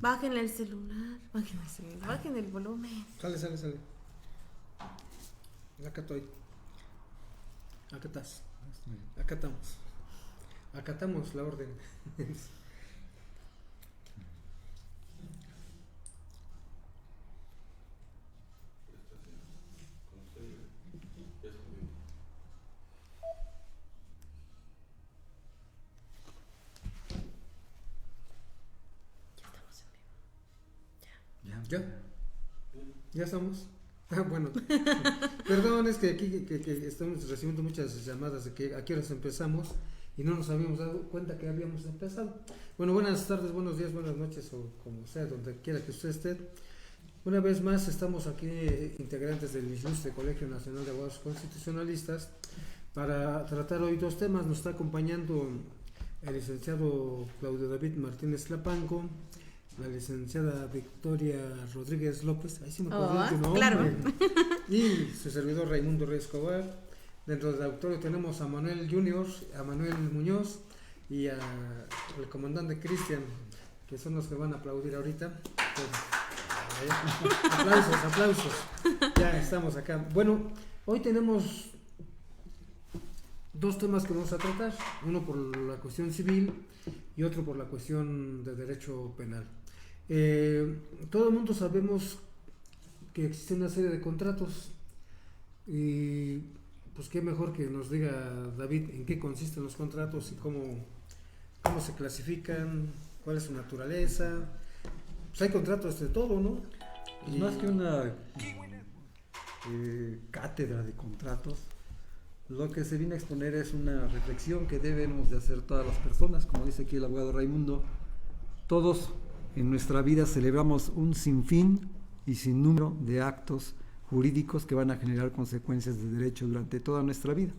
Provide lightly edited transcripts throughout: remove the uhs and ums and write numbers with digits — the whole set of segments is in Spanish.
Bajen el celular, bajen el volumen. Sale. Acá estoy. Acá estás. Acá estamos. Acatamos la orden. ¿Ya estamos? Bueno, perdón, es que aquí que estamos recibiendo muchas llamadas de que a qué horas empezamos y no nos habíamos dado cuenta que habíamos empezado. Bueno, buenas tardes, buenos días, buenas noches o como sea, donde quiera que usted esté. Una vez más estamos aquí integrantes del Ilustre Colegio Nacional de Abogados Constitucionalistas para tratar hoy dos temas. Nos está acompañando el licenciado Claudio David Martínez Lapanco, la licenciada Victoria Rodríguez López, ahí sí me acuerdo de tu nombre, claro. Y su servidor Raimundo Reyes Escobar. Dentro del auditorio tenemos a Manuel Junior, a Manuel Muñoz y al comandante Cristian, que son los que van a aplaudir ahorita. Aplausos. Ya estamos acá. Bueno, hoy tenemos dos temas que vamos a tratar, uno por la cuestión civil y otro por la cuestión de derecho penal. Todo el mundo sabemos que existe una serie de contratos y pues qué mejor que nos diga David en qué consisten los contratos y cómo se clasifican, cuál es su naturaleza. Pues hay contratos de todo, ¿no? Pues más que una cátedra de contratos, lo que se viene a exponer es una reflexión que debemos de hacer todas las personas, como dice aquí el abogado Raimundo. Todos en nuestra vida celebramos un sinfín y sinnúmero de actos jurídicos que van a generar consecuencias de derecho durante toda nuestra vida.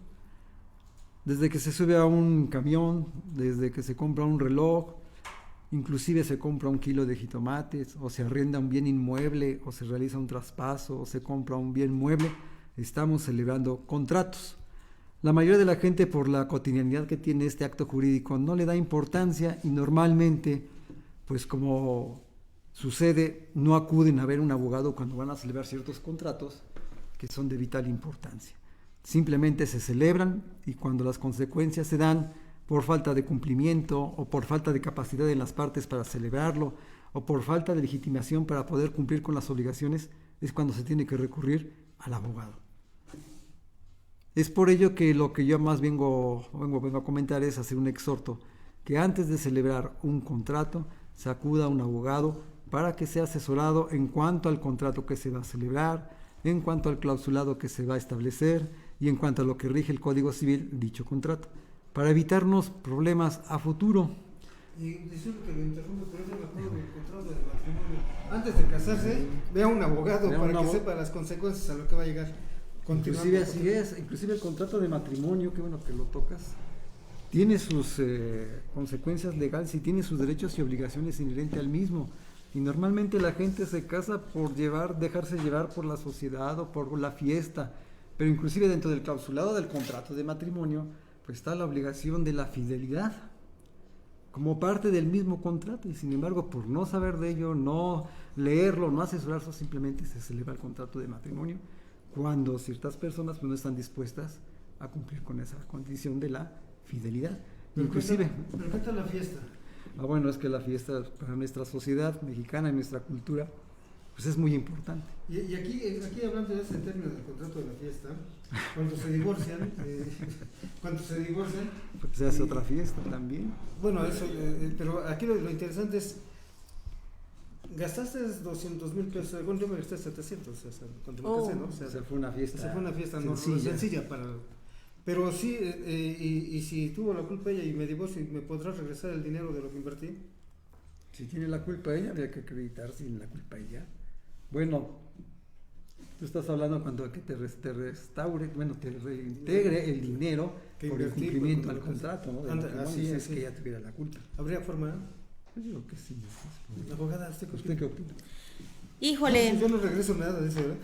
Desde que se sube a un camión, desde que se compra un reloj, inclusive se compra un kilo de jitomates, o se arrienda un bien inmueble, o se realiza un traspaso, o se compra un bien mueble, estamos celebrando contratos. La mayoría de la gente, por la cotidianidad que tiene este acto jurídico, no le da importancia y normalmente, pues como sucede, no acuden a ver un abogado cuando van a celebrar ciertos contratos que son de vital importancia. Simplemente se celebran y cuando las consecuencias se dan por falta de cumplimiento o por falta de capacidad de las partes para celebrarlo o por falta de legitimación para poder cumplir con las obligaciones, es cuando se tiene que recurrir al abogado. Es por ello que lo que yo más vengo a comentar es hacer un exhorto, que antes de celebrar un contrato se acuda a un abogado para que sea asesorado en cuanto al contrato que se va a celebrar, en cuanto al clausulado que se va a establecer y en cuanto a lo que rige el Código Civil dicho contrato, para evitarnos problemas a futuro. Y disculpe que lo interrumpa, pero yo me acuerdo del contrato de matrimonio. Antes de casarse, vea un abogado para que sepa las consecuencias a lo que va a llegar. Inclusive así es, inclusive el contrato de matrimonio, qué bueno que lo tocas, tiene sus consecuencias legales y tiene sus derechos y obligaciones inherentes al mismo. Y normalmente la gente se casa por dejarse llevar por la sociedad o por la fiesta, pero inclusive dentro del clausulado del contrato de matrimonio, pues está la obligación de la fidelidad como parte del mismo contrato, y sin embargo, por no saber de ello, no leerlo, no asesorarse, simplemente se celebra el contrato de matrimonio cuando ciertas personas pues, no están dispuestas a cumplir con esa condición de la fidelidad. Pero inclusive, ¿qué tal la fiesta? Bueno, es que la fiesta para nuestra sociedad mexicana y nuestra cultura pues es muy importante. Y aquí hablando de ese término del contrato de la fiesta, cuando se divorcian, pues se hace otra fiesta también. Bueno, eso, pero aquí lo interesante es, gastaste 200,000 pesos, bueno, yo me gasté 700, o sea, cuando me casé, ¿no? O sea, fue una fiesta sencilla para... Pero sí, y si tuvo la culpa ella y me divorcio, ¿me podrá regresar el dinero de lo que invertí? Si tiene la culpa ella, habría que acreditar si tiene la culpa ella. Bueno, tú estás hablando cuando que te restaure, te reintegre el dinero que por el cumplimiento al contrato, ¿no? Así es que ella tuviera la culpa. ¿Habría forma? Yo digo que sí. Abogada, ¿usted qué opina? Híjole. Yo no regreso nada de eso, ¿verdad?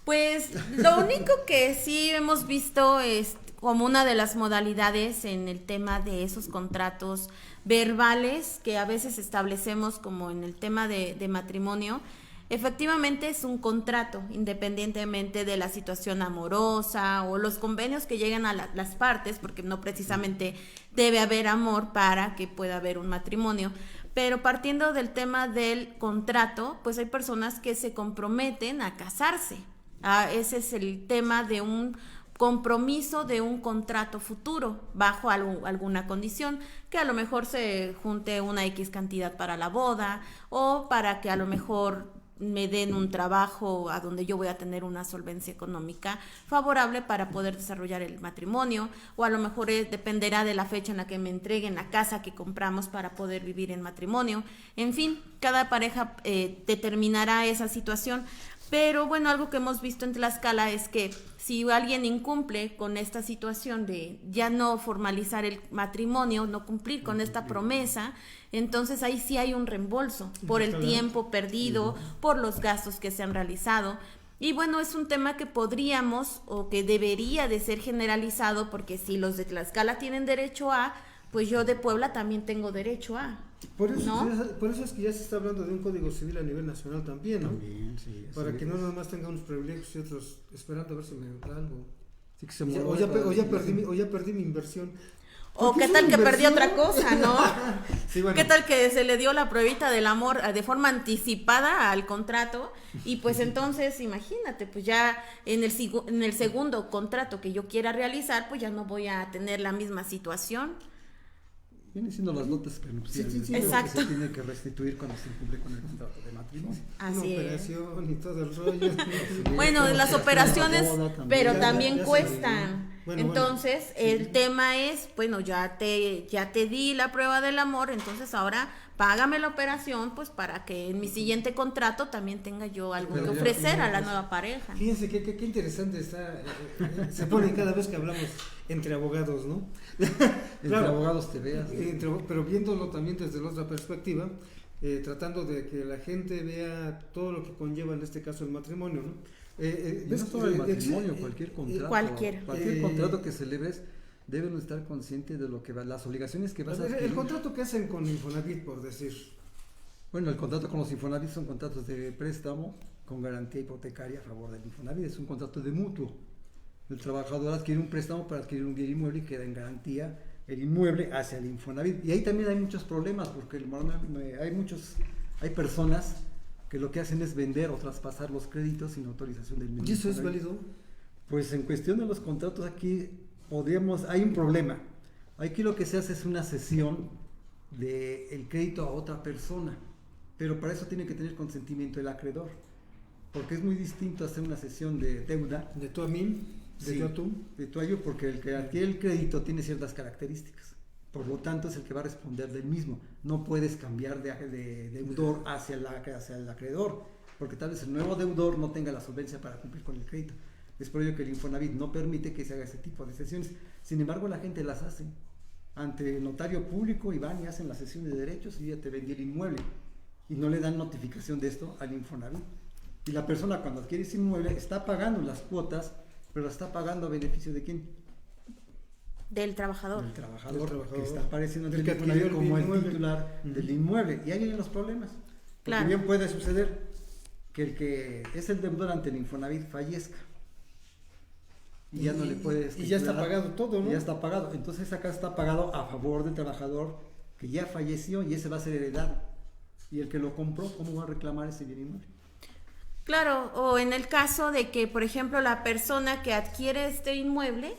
Pues lo único que sí hemos visto es como una de las modalidades en el tema de esos contratos verbales que a veces establecemos como en el tema de matrimonio. Efectivamente es un contrato, independientemente de la situación amorosa o los convenios que llegan a las partes, porque no precisamente debe haber amor para que pueda haber un matrimonio. Pero partiendo del tema del contrato, pues hay personas que se comprometen a casarse. Ese es el tema de un compromiso de un contrato futuro bajo alguna condición, que a lo mejor se junte una X cantidad para la boda o para que a lo mejor me den un trabajo a donde yo voy a tener una solvencia económica favorable para poder desarrollar el matrimonio, o a lo mejor dependerá de la fecha en la que me entreguen la casa que compramos para poder vivir en matrimonio. En fin, cada pareja determinará esa situación. Pero bueno, algo que hemos visto en Tlaxcala es que si alguien incumple con esta situación de ya no formalizar el matrimonio, no cumplir con esta promesa, entonces ahí sí hay un reembolso por el tiempo perdido, por los gastos que se han realizado. Y bueno, es un tema que podríamos o que debería de ser generalizado, porque si los de Tlaxcala tienen derecho a, pues yo de Puebla también tengo derecho a. Por eso, ¿no? por eso es que ya se está hablando de un código civil a nivel nacional también, ¿no? También, sí. Para que no nada más tenga unos privilegios y otros esperando a ver si me da algo. Sí que se O ya perdí mi inversión. O qué tal que perdí otra cosa, ¿no? Sí, bueno. ¿Qué tal que se le dio la pruebita del amor de forma anticipada al contrato? Y pues entonces, imagínate, pues ya en el segundo contrato que yo quiera realizar, pues ya no voy a tener la misma situación. Vienen siendo las dotes prenupciales. Sí, lo exacto. que se tiene que restituir cuando se incumple con el contrato de matrimonio. Una Así es. operación y todo el rollo. Bueno, Como las que operaciones, hacer una boda también. pero Ya, también ya se cuestan. Bueno, Entonces, sí. el tema es, bueno, ya te di la prueba del amor, entonces ahora págame la operación, pues para que en mi siguiente contrato también tenga yo algo Pero que ya, ofrecer a la pues, nueva pareja. Fíjense qué interesante está. Se pone cada vez que hablamos entre abogados, ¿no? Entre Claro. abogados te veas. Pero viéndolo también desde la otra perspectiva, tratando de que la gente vea todo lo que conlleva en este caso el matrimonio, ¿no? Y no solo el matrimonio, cualquier contrato. Cualquier contrato que celebres, deben estar conscientes de lo que las obligaciones que vas a adquirir. El contrato que hacen con Infonavit, por decir. Bueno, el contrato con los Infonavit son contratos de préstamo con garantía hipotecaria a favor del Infonavit. Es un contrato de mutuo. El trabajador adquiere un préstamo para adquirir un bien inmueble y queda en garantía el inmueble hacia el Infonavit. Y ahí también hay muchos problemas, porque hay personas que lo que hacen es vender o traspasar los créditos sin autorización del mismo. ¿Y eso es Infonavit. válido? Pues en cuestión de los contratos aquí hay un problema. Aquí lo que se hace es una cesión del crédito a otra persona, pero para eso tiene que tener consentimiento del acreedor, porque es muy distinto hacer una cesión de deuda De tú a mí, de sí, yo a tú. de tú a yo, porque el que adquiere el crédito tiene ciertas características, por lo tanto es el que va a responder del mismo. No puedes cambiar de deudor hacia el acreedor, porque tal vez el nuevo deudor no tenga la solvencia para cumplir con el crédito. Es por ello que el Infonavit no permite que se haga ese tipo de sesiones. Sin embargo, la gente las hace ante el notario público y van y hacen las sesiones de derechos y ya te vendí el inmueble, y no le dan notificación de esto al Infonavit. Y la persona, cuando adquiere ese inmueble, está pagando las cuotas, pero la está pagando a beneficio de quién? Del trabajador. Del trabajador, Del trabajador. que está apareciendo Del el que Infonavit adquirió el como el inmueble. titular del inmueble. Y ahí vienen los problemas. Porque Claro. bien puede suceder que el que es el deudor ante el Infonavit fallezca y ya no le puedes. Y ya está pagado todo, ¿no? Y ya está pagado. Entonces acá está pagado a favor del trabajador que ya falleció y ese va a ser heredado. Y el que lo compró, ¿cómo va a reclamar ese bien inmueble? Claro, o en el caso de que, por ejemplo, la persona que adquiere este inmueble,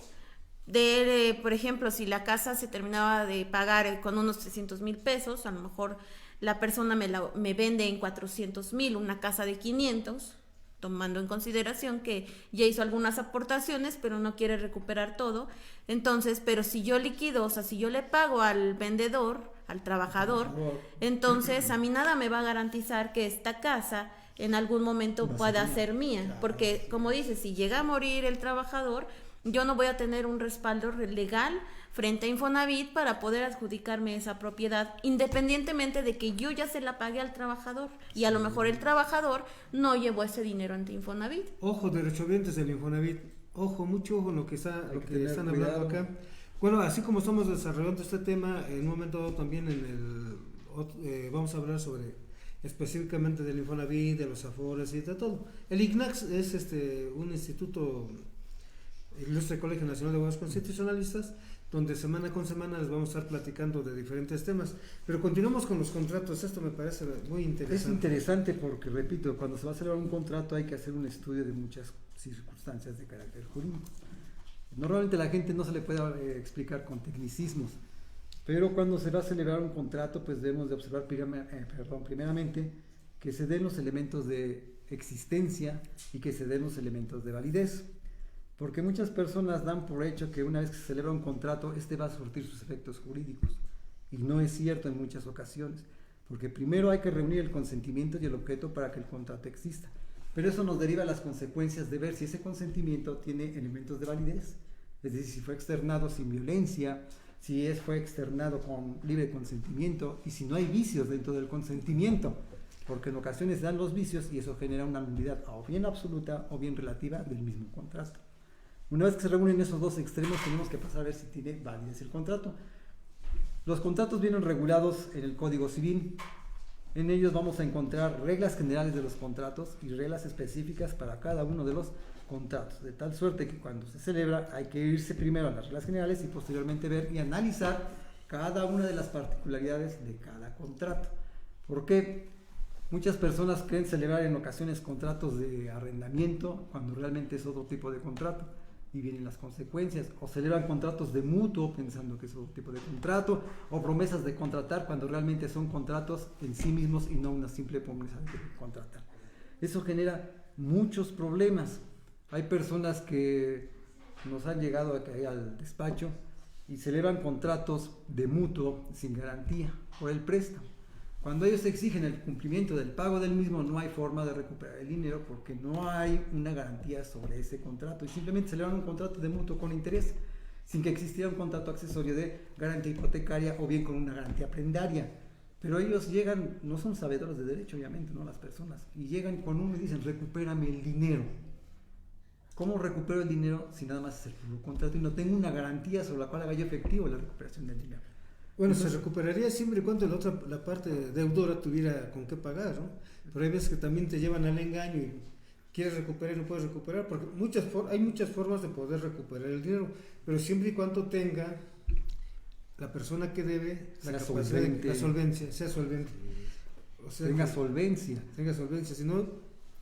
por ejemplo, si la casa se terminaba de pagar con unos 300,000 pesos, a lo mejor la persona me vende en 400,000 una casa de 500, tomando en consideración que ya hizo algunas aportaciones, pero no quiere recuperar todo. Entonces, pero si yo liquido, o sea, si yo le pago al vendedor, al trabajador, entonces a mí nada me va a garantizar que esta casa en algún momento pueda ser mía, porque como dices, si llega a morir el trabajador, yo no voy a tener un respaldo legal frente a Infonavit para poder adjudicarme esa propiedad, independientemente de que yo ya se la pague al trabajador y a lo mejor el trabajador no llevó ese dinero ante Infonavit. Ojo, derechohabientes del Infonavit, mucho ojo en lo que están hablando acá. Bueno, así como estamos desarrollando este tema, en un momento dado también vamos a hablar sobre específicamente del Infonavit, de los Afores y de todo. El ICNAX es un instituto, Ilustre Colegio Nacional de Abogados Constitucionalistas, donde semana con semana les vamos a estar platicando de diferentes temas. Pero continuamos con los contratos, esto me parece muy interesante. Es interesante porque, repito, cuando se va a celebrar un contrato hay que hacer un estudio de muchas circunstancias de carácter jurídico. Normalmente la gente no se le puede explicar con tecnicismos, pero cuando se va a celebrar un contrato, pues debemos de observar primeramente que se den los elementos de existencia y que se den los elementos de validez. Porque muchas personas dan por hecho que una vez que se celebra un contrato, va a surtir sus efectos jurídicos. Y no es cierto en muchas ocasiones. Porque primero hay que reunir el consentimiento y el objeto para que el contrato exista. Pero eso nos deriva a las consecuencias de ver si ese consentimiento tiene elementos de validez. Es decir, si fue externado sin violencia, si fue externado con libre consentimiento y si no hay vicios dentro del consentimiento. Porque en ocasiones dan los vicios y eso genera una nulidad o bien absoluta o bien relativa del mismo contrato. Una vez que se reúnen esos dos extremos, tenemos que pasar a ver si tiene validez el contrato. Los contratos vienen regulados en el Código Civil. En ellos vamos a encontrar reglas generales de los contratos y reglas específicas para cada uno de los contratos, de tal suerte que cuando se celebra hay que irse primero a las reglas generales y posteriormente ver y analizar cada una de las particularidades de cada contrato. ¿Por qué? Muchas personas creen celebrar en ocasiones contratos de arrendamiento cuando realmente es otro tipo de contrato. Y vienen las consecuencias, o celebran contratos de mutuo pensando que es otro tipo de contrato, o promesas de contratar cuando realmente son contratos en sí mismos y no una simple promesa de contratar. Eso genera muchos problemas. Hay personas que nos han llegado al despacho y celebran contratos de mutuo sin garantía por el préstamo. Cuando ellos exigen el cumplimiento del pago del mismo, no hay forma de recuperar el dinero porque no hay una garantía sobre ese contrato y simplemente celebran un contrato de mutuo con interés, sin que existiera un contrato accesorio de garantía hipotecaria o bien con una garantía prendaria. Pero ellos llegan, no son sabedores de derecho, obviamente, no las personas, y llegan con uno y dicen, recupérame el dinero. ¿Cómo recupero el dinero si nada más es el puro contrato y no tengo una garantía sobre la cual haga yo efectivo la recuperación del dinero? Bueno, entonces, se recuperaría siempre y cuando la parte deudora tuviera con qué pagar, ¿no? Pero hay veces que también te llevan al engaño y quieres recuperar y no puedes recuperar, porque hay muchas formas de poder recuperar el dinero, pero siempre y cuando tenga la persona que debe la solvencia, sea solvente. O sea, tenga solvencia, si no,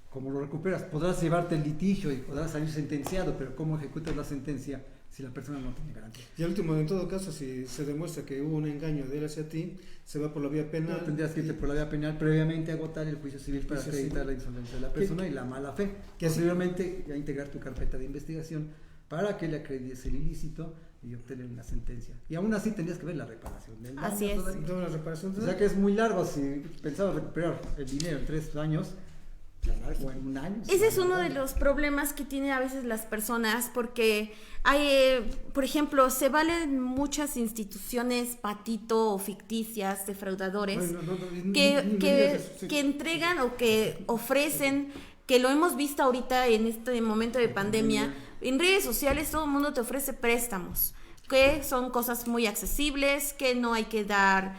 ¿cómo lo recuperas? Podrás llevarte el litigio y podrás salir sentenciado, pero ¿cómo ejecutas la sentencia si la persona no tiene garantía? Y al último, en todo caso, si se demuestra que hubo un engaño de él hacia ti, se va por la vía penal. No, tendrías que irte por la vía penal, previamente agotar el juicio civil para acreditar la insolvencia de la persona y la mala fe. Posteriormente, ya integrar tu carpeta de investigación para que le acredites el ilícito y obtener una sentencia. Y aún así tendrías que ver la reparación del daño. Así es. La reparación o sea que es muy largo. Si pensabas recuperar el dinero en 3 años, o en un año. Ese es uno de los problemas que tienen a veces las personas, porque hay, por ejemplo, se valen muchas instituciones patito o ficticias, defraudadores, que entregan o que ofrecen, que lo hemos visto ahorita en este momento de pandemia, en redes sociales todo el mundo te ofrece préstamos, que son cosas muy accesibles, que no hay que dar,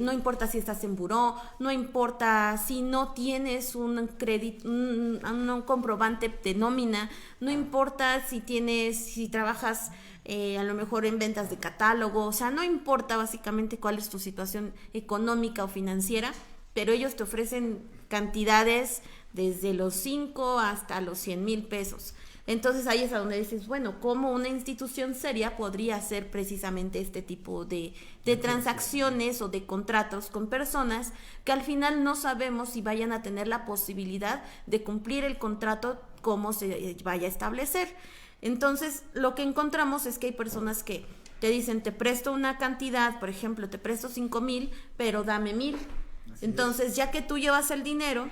no importa si estás en buró, no importa si no tienes un crédito, un comprobante de nómina, no importa si trabajas a lo mejor en ventas de catálogo, o sea, no importa básicamente cuál es tu situación económica o financiera, pero ellos te ofrecen cantidades desde los 5 hasta los 100,000 pesos. Entonces ahí es a donde dices, bueno, ¿cómo una institución seria podría hacer precisamente este tipo de transacciones o de contratos con personas que al final no sabemos si vayan a tener la posibilidad de cumplir el contrato como se vaya a establecer? Entonces lo que encontramos es que hay personas que te dicen, te presto una cantidad, por ejemplo, te presto 5,000, pero dame 1,000. Entonces ya que tú llevas el dinero,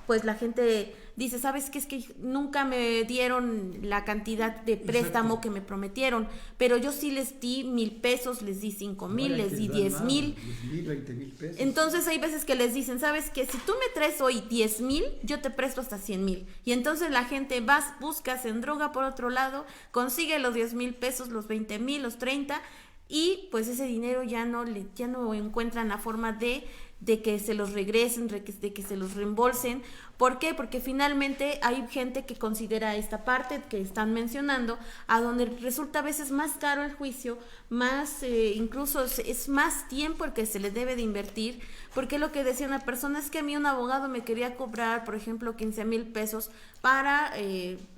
pues la gente dice, ¿sabes qué? Es que nunca me dieron la cantidad de préstamo Exacto. que me prometieron, pero yo sí les di 1,000 pesos, les di 5,000, les di 10,000. 10,000, 20,000 pesos. Entonces hay veces que les dicen, ¿sabes qué? Si tú me traes hoy 10,000, yo te presto hasta 100,000. Y entonces la gente busca, se endroga por otro lado, consigue los 10,000 pesos, los 20,000, los 30, y pues ese dinero ya no encuentran la forma de que se los regresen, de que se los reembolsen. ¿Por qué? Porque finalmente hay gente que considera esta parte que están mencionando, a donde resulta a veces más caro el juicio, más incluso es más tiempo el que se le debe de invertir, porque lo que decía una persona es que a mí un abogado me quería cobrar, por ejemplo, 15,000 pesos para...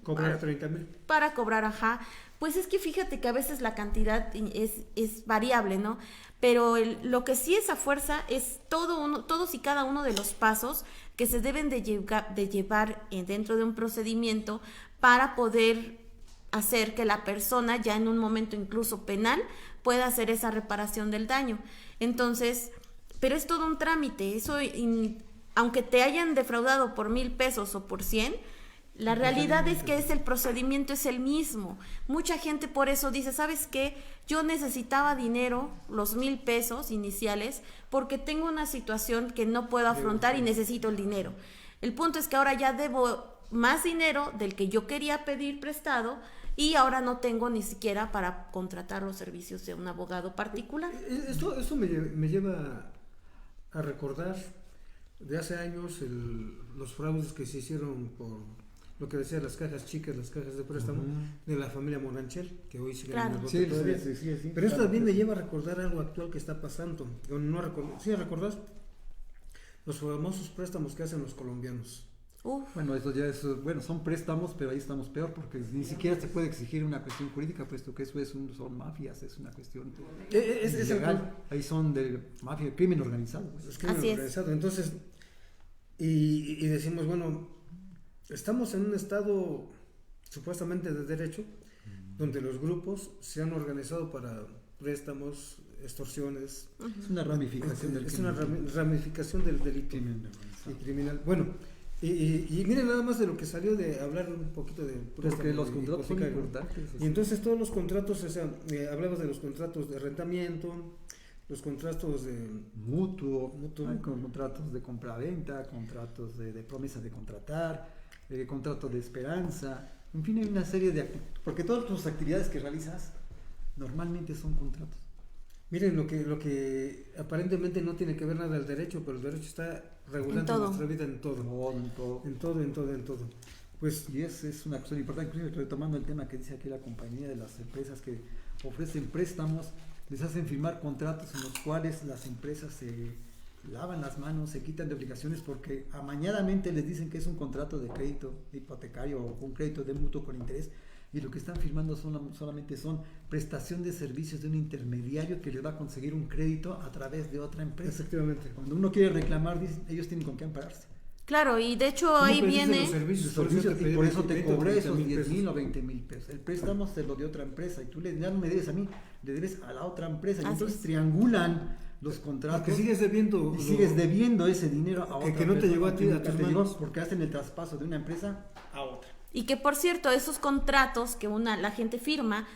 Cobrar 30,000. Para cobrar, ajá. Pues es que fíjate que a veces la cantidad es variable, ¿no? Pero lo que sí es a fuerza es todos y cada uno de los pasos que se deben de llevar dentro de un procedimiento para poder hacer que la persona ya en un momento incluso penal pueda hacer esa reparación del daño. Entonces, pero es todo un trámite, eso aunque te hayan defraudado por 1,000 pesos o por 100, la realidad es que el procedimiento es el mismo. Mucha gente por eso dice, ¿sabes qué? Yo necesitaba dinero, los 1,000 pesos iniciales, porque tengo una situación que no puedo afrontar y necesito el dinero. El punto es que ahora ya debo más dinero del que yo quería pedir prestado y ahora no tengo ni siquiera para contratar los servicios de un abogado particular. Esto me lleva a recordar de hace años los fraudes que se hicieron por lo que decía las cajas chicas, las cajas de préstamo de la familia Monanchel, que hoy siguen en el bote todavía. Sí, pero esto también me lleva a recordar algo actual que está pasando. ¿Sí recordás? Los famosos préstamos que hacen los colombianos. Bueno, eso ya son préstamos, pero ahí estamos peor porque ni siquiera se puede exigir una cuestión jurídica, puesto que eso son mafias, es una cuestión ilegal. Ahí son de mafia, crimen organizado. Es crimen organizado. Entonces, y decimos, bueno, estamos en un estado supuestamente de derecho, donde los grupos se han organizado para préstamos, extorsiones. Es una ramificación del crimen. Es una ramificación del delito criminal. Bueno, y miren nada más de lo que salió de hablar un poquito de préstamos. Porque los contratos son importantes. Y entonces todos los contratos, hablabas de los contratos de arrendamiento, los contratos de mutuo. Hay contratos de compraventa, contratos de promesa de contratar, contrato de esperanza, en fin, hay una serie de porque todas tus actividades que realizas normalmente son contratos. Miren lo que aparentemente no tiene que ver nada al derecho, pero el derecho está regulando nuestra vida en todo. En todo. Pues, y es una cuestión importante, incluso retomando el tema que dice aquí la compañía de las empresas que ofrecen préstamos, les hacen firmar contratos en los cuales las empresas se lavan las manos, se quitan de obligaciones porque amañadamente les dicen que es un contrato de crédito hipotecario o un crédito de mutuo con interés, y lo que están firmando solamente son prestación de servicios de un intermediario que les va a conseguir un crédito a través de otra empresa. Efectivamente. Cuando uno quiere reclamar, ellos tienen con qué ampararse. Claro, y de hecho ahí viene... Y por eso te cobré esos 10,000 o 20,000 pesos. El préstamo se lo dio otra empresa y tú ya no me debes a mí, le debes a la otra empresa. Y entonces triangulan los contratos. Porque sigues debiendo. Y sigues debiendo ese dinero a otra que no te llegó a ti, a tus manos. Porque hacen el traspaso de una empresa a otra. Y que por cierto, esos contratos que la gente firma,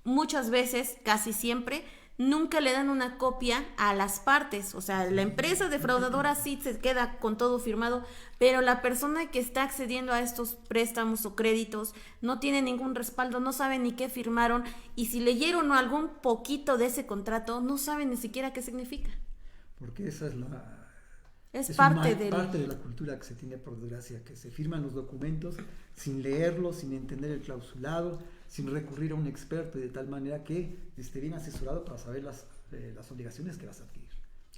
muchas veces, casi siempre, nunca le dan una copia a las partes. O sea, la empresa defraudadora sí se queda con todo firmado, pero la persona que está accediendo a estos préstamos o créditos no tiene ningún respaldo, no sabe ni qué firmaron, y si leyeron algún poquito de ese contrato, no saben ni siquiera qué significa. Porque esa es parte de la cultura que se tiene, por desgracia, que se firman los documentos sin leerlos, sin entender el clausulado, sin recurrir a un experto, y de tal manera que esté bien asesorado para saber las obligaciones que vas a adquirir.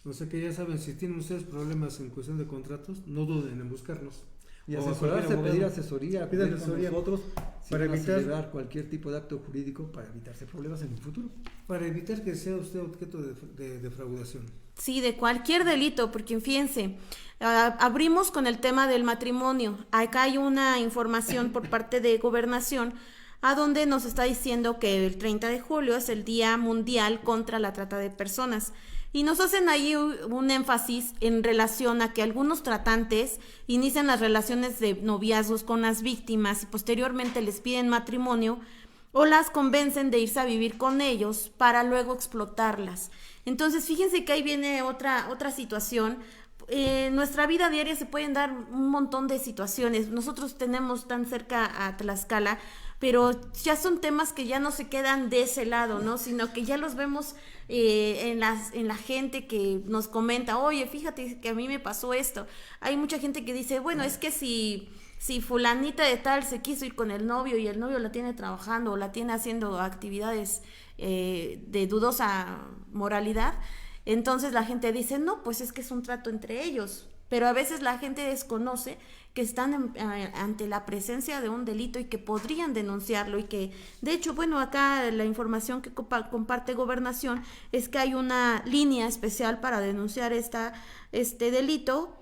O sea que ya saben, si tienen ustedes problemas en cuestión de contratos, no duden en buscarnos. Y asesorarse, pedir asesoría, con nosotros para evitar celebrar cualquier tipo de acto jurídico para evitarse problemas en el futuro. Para evitar que sea usted objeto de defraudación. Sí, de cualquier delito, porque fíjense, abrimos con el tema del matrimonio. Acá hay una información por parte de Gobernación a donde nos está diciendo que el 30 de julio es el Día Mundial contra la Trata de Personas. Y nos hacen ahí un énfasis en relación a que algunos tratantes inician las relaciones de noviazgos con las víctimas y posteriormente les piden matrimonio o las convencen de irse a vivir con ellos para luego explotarlas. Entonces, fíjense que ahí viene otra situación. En nuestra vida diaria se pueden dar un montón de situaciones. Nosotros tenemos tan cerca a Tlaxcala, pero ya son temas que ya no se quedan de ese lado, ¿no? Sino que ya los vemos en la gente que nos comenta, oye, fíjate que a mí me pasó esto. Hay mucha gente que dice, bueno, es que si fulanita de tal se quiso ir con el novio y el novio la tiene trabajando o la tiene haciendo actividades de dudosa moralidad, entonces la gente dice, no, pues es que es un trato entre ellos. Pero a veces la gente desconoce que están ante la presencia de un delito y que podrían denunciarlo y que, de hecho, bueno, acá la información que comparte Gobernación es que hay una línea especial para denunciar este delito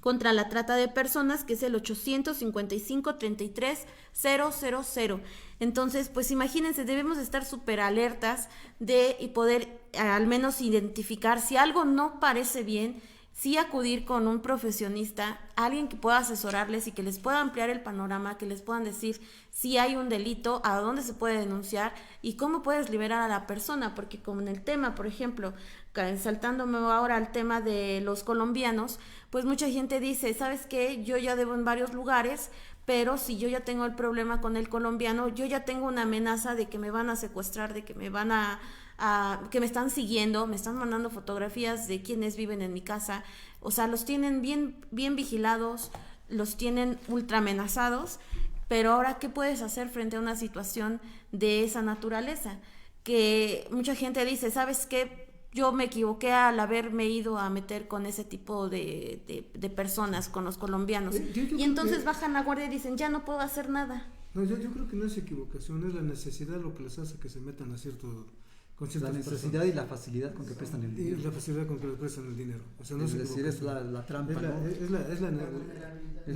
contra la trata de personas, que es el 855-33-000. Entonces, pues imagínense, debemos estar súper alertas y poder al menos identificar si algo no parece bien, sí acudir con un profesionista, alguien que pueda asesorarles y que les pueda ampliar el panorama, que les puedan decir si hay un delito, a dónde se puede denunciar y cómo puedes liberar a la persona, porque como en el tema, por ejemplo, saltándome ahora al tema de los colombianos, pues mucha gente dice, ¿sabes qué? Yo ya debo en varios lugares, pero si yo ya tengo el problema con el colombiano, yo ya tengo una amenaza de que me van a secuestrar, de que me van que me están siguiendo, me están mandando fotografías de quienes viven en mi casa, o sea, los tienen bien vigilados, los tienen ultra amenazados, pero ahora, ¿qué puedes hacer frente a una situación de esa naturaleza? Que mucha gente dice, ¿sabes qué? Yo me equivoqué al haberme ido a meter con ese tipo de personas, con los colombianos, y entonces bajan la guardia y dicen, ya no puedo hacer nada. No, yo creo que no es equivocación, es la necesidad lo que les hace que se metan a con ciertas la necesidad personas. Y la facilidad con que prestan el dinero. Y la facilidad con que les prestan el dinero. O sea, no es decir, es la trampa, es la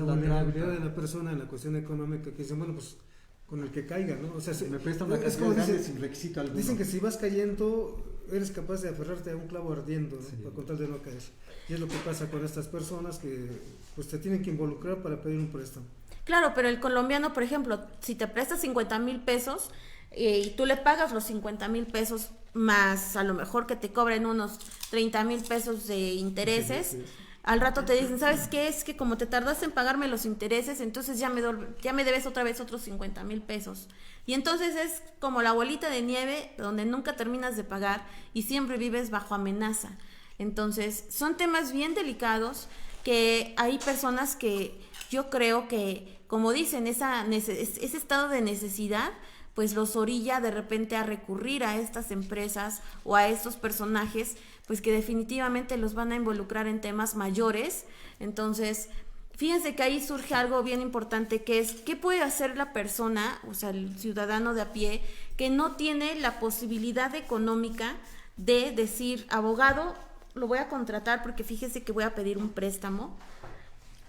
vulnerabilidad de la persona en la cuestión económica, que dicen, bueno, pues con el que caiga, ¿no? O sea, me prestan una es cantidad como grande sin requisito alguno. Dicen que si vas cayendo, eres capaz de aferrarte a un clavo ardiendo, ¿no? Sí. Con tal de no caer. Y es lo que pasa con estas personas que pues te tienen que involucrar para pedir un préstamo. Claro, pero el colombiano, por ejemplo, si te presta 50,000 pesos y tú le pagas los 50,000 pesos más a lo mejor que te cobren unos 30,000 pesos de intereses, sí. Al rato te dicen, ¿sabes qué? Es que como te tardaste en pagarme los intereses, entonces ya me debes otra vez otros 50,000 pesos. Y entonces es como la bolita de nieve donde nunca terminas de pagar y siempre vives bajo amenaza. Entonces son temas bien delicados que hay personas que yo creo que, como dicen, ese estado de necesidad pues los orilla de repente a recurrir a estas empresas o a estos personajes, pues que definitivamente los van a involucrar en temas mayores. Entonces, fíjense que ahí surge algo bien importante, que es, ¿qué puede hacer la persona, o sea, el ciudadano de a pie, que no tiene la posibilidad económica de decir, abogado, lo voy a contratar porque fíjese que voy a pedir un préstamo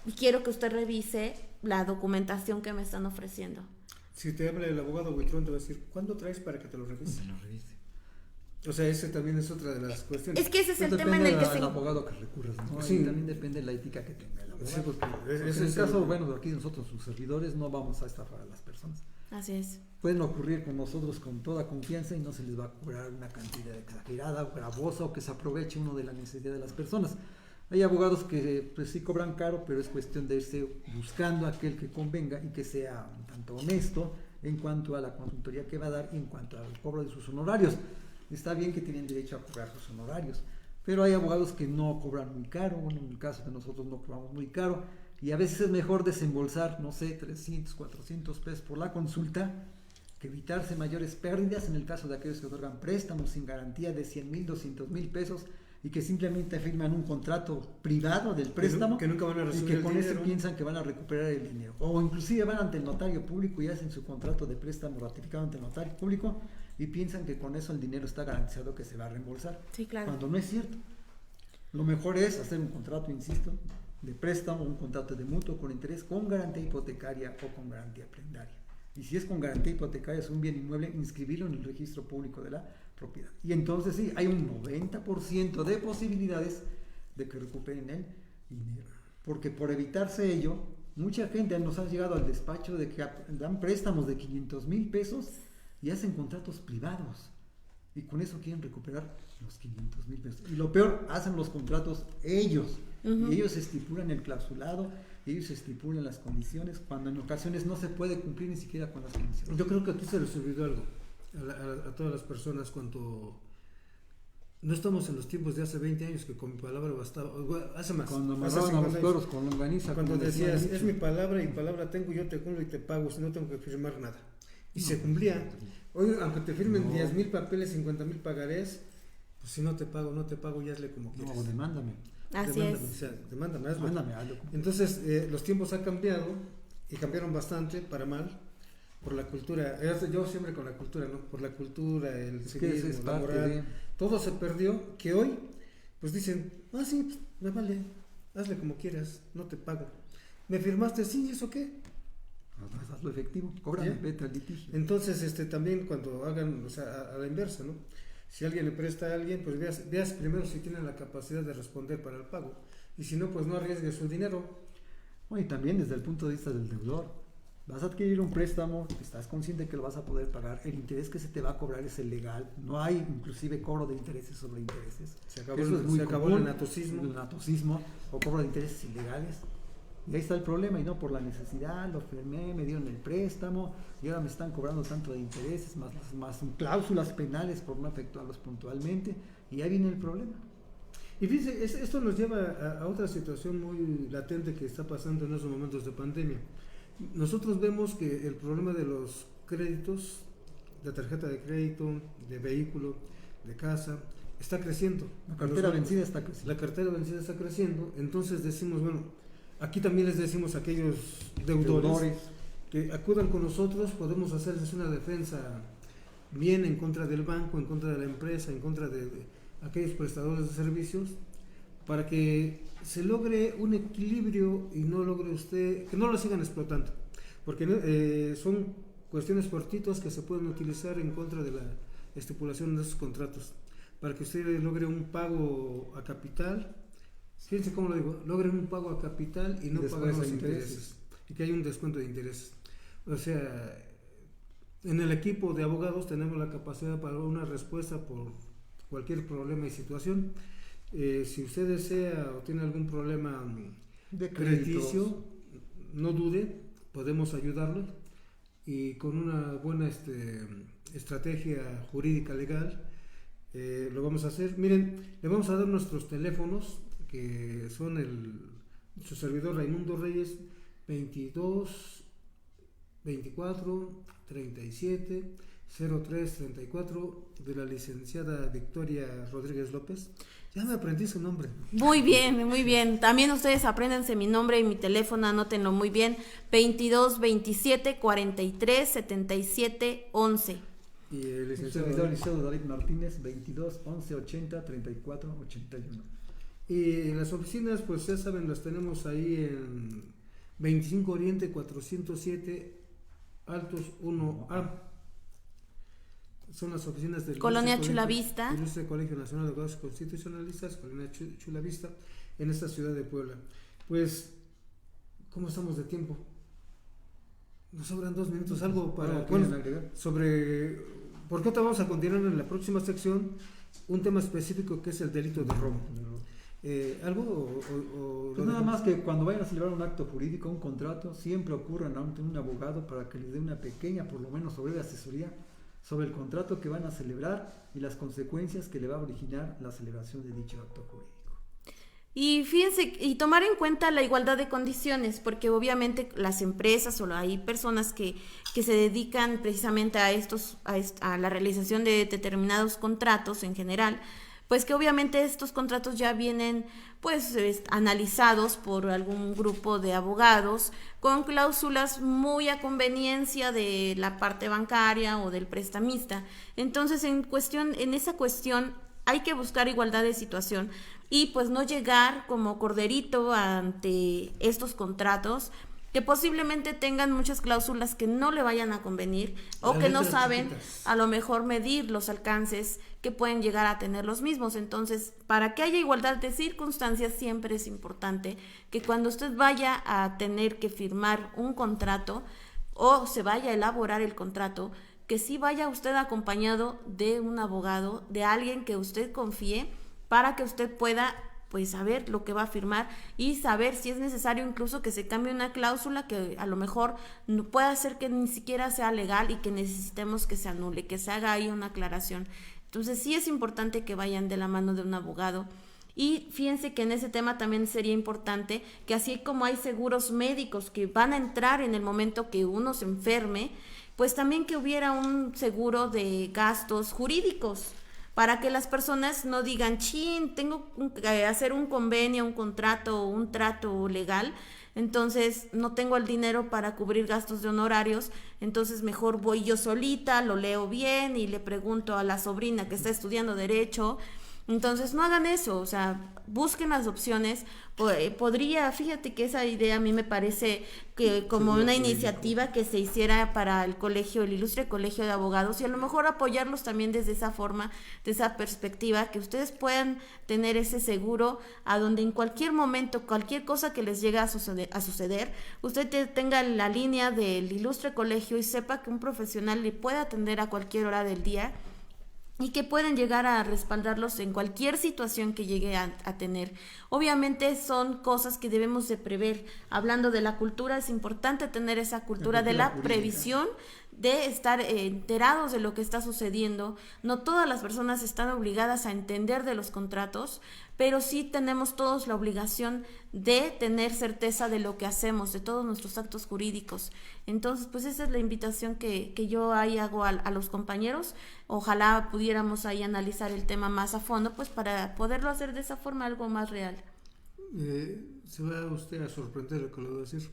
y quiero que usted revise la documentación que me están ofreciendo? Si te habla el abogado Buitrón, te va a decir, ¿cuándo traes para que te lo revise? O sea, ese también es otra de las cuestiones. Es que ese es el tema en el que el abogado que recurras, ¿no? Sí. Y también depende de la ética que tenga el abogado. Sí, porque en el caso, bueno, aquí nosotros, sus servidores, no vamos a estafar a las personas. Así es. Pueden ocurrir con nosotros con toda confianza y no se les va a cobrar una cantidad exagerada o gravosa o que se aproveche uno de la necesidad de las personas. Hay abogados que pues sí cobran caro, pero es cuestión de irse buscando aquel que convenga y que sea un tanto honesto en cuanto a la consultoría que va a dar y en cuanto al cobro de sus honorarios. Está bien que tienen derecho a cobrar sus honorarios, pero hay abogados que no cobran muy caro. Bueno, en el caso de nosotros no cobramos muy caro y a veces es mejor desembolsar, no sé, 300, 400 pesos por la consulta que evitarse mayores pérdidas en el caso de aquellos que otorgan préstamos sin garantía de 100,000, 200,000 pesos y que simplemente firman un contrato privado del préstamo que nunca van a recibir y que con el eso dinero. piensan que van a recuperar el dinero, o inclusive van ante el notario público y hacen su contrato de préstamo ratificado ante el notario público y piensan que con eso el dinero está garantizado que se va a reembolsar, Sí, claro. cuando no es cierto. Lo mejor es hacer un contrato, insisto, de préstamo, un contrato de mutuo con interés, con garantía hipotecaria o con garantía prendaria. Y si es con garantía hipotecaria, es un bien inmueble, inscribirlo en el registro público de la propiedad. Y entonces sí, hay un 90% de posibilidades de que recuperen el dinero. Porque por evitarse ello, mucha gente nos ha llegado al despacho de que dan préstamos de 500,000 pesos y hacen contratos privados. Y con eso quieren recuperar los 500,000 pesos. Y lo peor, hacen los contratos ellos. Y ellos estipulan el clausulado, ellos estipulan las condiciones, cuando en ocasiones no se puede cumplir ni siquiera con las condiciones. Yo creo que aquí se les olvidó algo a todas las personas cuando no estamos en los tiempos de hace 20 años que con mi palabra bastaba, hace más. Cuando hace amarraban a los 50 perros años, con longaniza. cuando como decías, decían, es mi palabra y palabra tengo, yo te cumplo y te pago, si no tengo que firmar nada. Y se cumplía. Hoy, aunque te firmen 10,000 papeles, 50,000 pagarés, pues si no te pago, y hazle como quieras. No, demándame. Así Demándame, es. o sea, demándame, hazlo. Mándame algo. Entonces, los tiempos han cambiado y cambiaron bastante para mal por la cultura. Yo siempre con la cultura, ¿no? Por la cultura, el civismo, la moral. Todo se perdió, que hoy, pues dicen, sí, pues, me vale, hazle como quieras, no te pago. ¿Me firmaste? Sí, ¿eso qué? Hazlo efectivo, cóbrame, vete al litigio. Entonces, también cuando hagan, o sea, a la inversa, ¿no? Si alguien le presta a alguien, pues veas primero si tiene la capacidad de responder para el pago. Y si no, pues no arriesgue su dinero. Bueno, y también desde el punto de vista del deudor. Vas a adquirir un préstamo, estás consciente que lo vas a poder pagar, el interés que se te va a cobrar es el legal, no hay inclusive cobro de intereses sobre intereses. Se acabó el natosismo. El natosismo o cobro de intereses ilegales. Y ahí está el problema, y no por la necesidad, lo firmé, me dieron el préstamo, y ahora me están cobrando tanto de intereses, más cláusulas penales por no efectuarlos puntualmente, y ahí viene el problema. Y fíjense, esto nos lleva a otra situación muy latente que está pasando en esos momentos de pandemia. Nosotros vemos que el problema de los créditos, de tarjeta de crédito, de vehículo, de casa, está creciendo. La cartera vencida está creciendo. La cartera vencida está creciendo, entonces decimos, bueno, aquí también les decimos a aquellos deudores que acudan con nosotros, podemos hacerles una defensa bien en contra del banco, en contra de la empresa, en contra de aquellos prestadores de servicios, para que se logre un equilibrio y no logre usted, que no lo sigan explotando, porque son cuestiones fortuitas que se pueden utilizar en contra de la estipulación de esos contratos, para que usted logre un pago a capital. Fíjense cómo lo digo, logren un pago a capital y no paguen los intereses, y que haya un descuento de intereses. O sea, en el equipo de abogados tenemos la capacidad para una respuesta por cualquier problema y situación. Si usted desea o tiene algún problema de crediticio, no dude, podemos ayudarlo, y con una buena estrategia jurídica legal lo vamos a hacer. Miren, le vamos a dar nuestros teléfonos, que son su servidor Raimundo Reyes, 22 24 37 03 34, de la licenciada Victoria Rodríguez López. Ya me aprendí su nombre. Muy bien, muy bien. También ustedes apréndanse mi nombre y mi teléfono, anótenlo muy bien. 22 27 43 77 11. Y el licenciado David Martínez, 22 11 80 34 81. Y las oficinas, pues ya saben, las tenemos ahí en 25 Oriente 407 Altos 1A. Son las oficinas del Colonia Chulavista, Ilustre Colegio Nacional de Abogados Constitucionalistas, Colonia Chulavista, en esta ciudad de Puebla. Pues, ¿cómo estamos de tiempo? Nos sobran 2 minutos, algo para agregar sobre, porque ahorita vamos a continuar en la próxima sección un tema específico que es el delito de robo. ¿Algo pues nada más que cuando vayan a celebrar un acto jurídico, un contrato, siempre ocurran ante un abogado para que les dé una pequeña, por lo menos breve asesoría sobre el contrato que van a celebrar y las consecuencias que le va a originar la celebración de dicho acto jurídico. Y fíjense, y tomar en cuenta la igualdad de condiciones, porque obviamente las empresas o hay personas que se dedican precisamente a la realización de determinados contratos en general, pues que obviamente estos contratos ya vienen pues analizados por algún grupo de abogados con cláusulas muy a conveniencia de la parte bancaria o del prestamista. Entonces, en esa cuestión hay que buscar igualdad de situación y pues no llegar como corderito ante estos contratos, que posiblemente tengan muchas cláusulas que no le vayan a convenir o que no saben a lo mejor medir los alcances que pueden llegar a tener los mismos. Entonces, para que haya igualdad de circunstancias, siempre es importante que cuando usted vaya a tener que firmar un contrato o se vaya a elaborar el contrato, que sí vaya usted acompañado de un abogado, de alguien que usted confíe, para que usted pueda pues saber lo que va a firmar y saber si es necesario incluso que se cambie una cláusula que a lo mejor no pueda hacer que ni siquiera sea legal y que necesitemos que se anule, que se haga ahí una aclaración. Entonces sí es importante que vayan de la mano de un abogado. Y fíjense que en ese tema también sería importante que así como hay seguros médicos que van a entrar en el momento que uno se enferme, pues también que hubiera un seguro de gastos jurídicos, para que las personas no digan, chin, tengo que hacer un convenio, un contrato, un trato legal, entonces no tengo el dinero para cubrir gastos de honorarios, entonces mejor voy yo solita, lo leo bien y le pregunto a la sobrina que está estudiando Derecho. Entonces no hagan eso, o sea, busquen las opciones. Fíjate que esa idea a mí me parece que como una iniciativa que se hiciera para el colegio, el ilustre colegio de abogados, y a lo mejor apoyarlos también desde esa forma, de esa perspectiva, que ustedes puedan tener ese seguro a donde en cualquier momento, cualquier cosa que les llegue a suceder, usted tenga la línea del ilustre colegio y sepa que un profesional le puede atender a cualquier hora del día y que pueden llegar a respaldarlos en cualquier situación que llegue a tener. Obviamente son cosas que debemos de prever. Hablando de la cultura, es importante tener esa cultura de la previsión, de estar enterados de lo que está sucediendo. No todas las personas están obligadas a entender de los contratos, pero sí tenemos todos la obligación de tener certeza de lo que hacemos, de todos nuestros actos jurídicos. Entonces, pues esa es la invitación que yo ahí hago a los compañeros. Ojalá pudiéramos ahí analizar el tema más a fondo, pues para poderlo hacer de esa forma algo más real. Se va usted a sorprender lo que le voy a decir.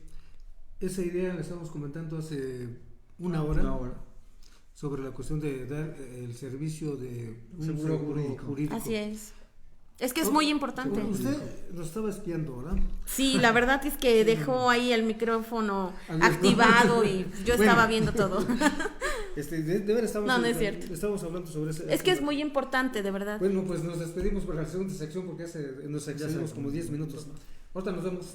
Esa idea la estamos comentando hace una hora sobre la cuestión de dar el servicio de un seguro jurídico. Así es. Es que es muy importante. Usted lo estaba espiando, ¿verdad? Sí, la verdad es que dejó ahí el micrófono activado y yo estaba viendo todo. De verdad no es cierto. Estamos hablando sobre ese. Es que es muy importante, de verdad. Bueno, pues nos despedimos para la segunda sección porque nos excedimos como 10 minutos. Ahorita nos vemos.